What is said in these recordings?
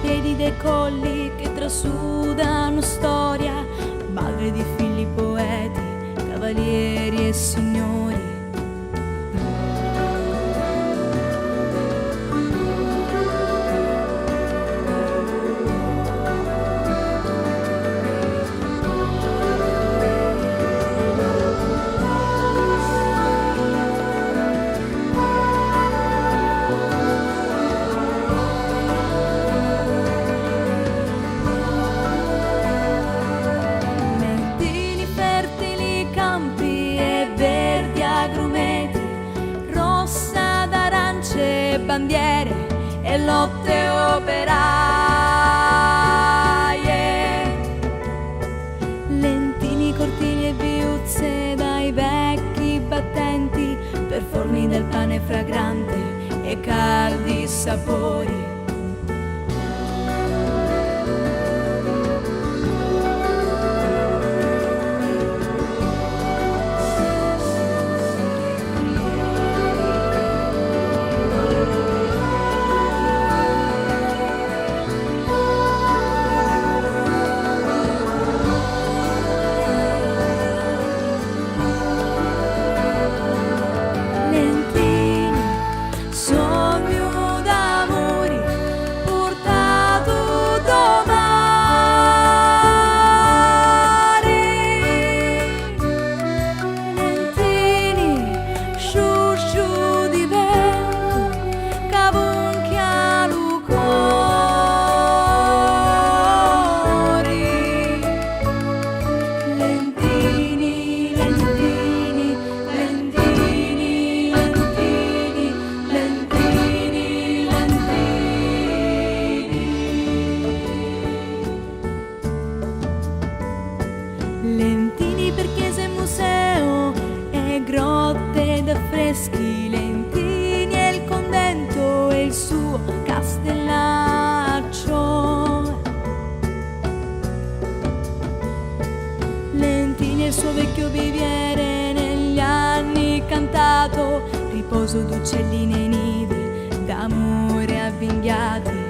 piedi dei colli che trasudano storia, madre di figli poeti, cavalieri e signori. Bandiere e lotte operaie, lentini, cortili e viuzze dai vecchi battenti per forni del pane fragrante e caldi sapori. Lentini per chiese e museo e grotte d'affreschi, lentini e il convento e il suo castellaccio, lentini e il suo vecchio biviere negli anni cantato, riposo d'uccelli nei nidi, d'amore avvinghiati.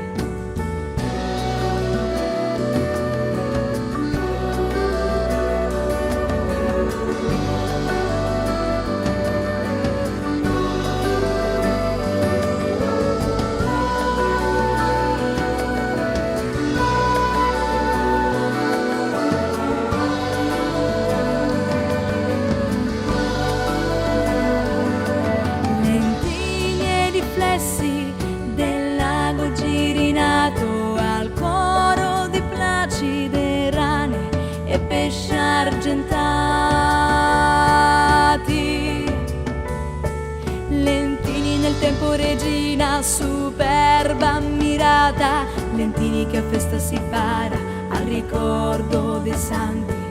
Del lago girinato al coro di placide rane e pesci argentati, lentini nel tempo regina superba ammirata, lentini che a festa si para al ricordo dei santi.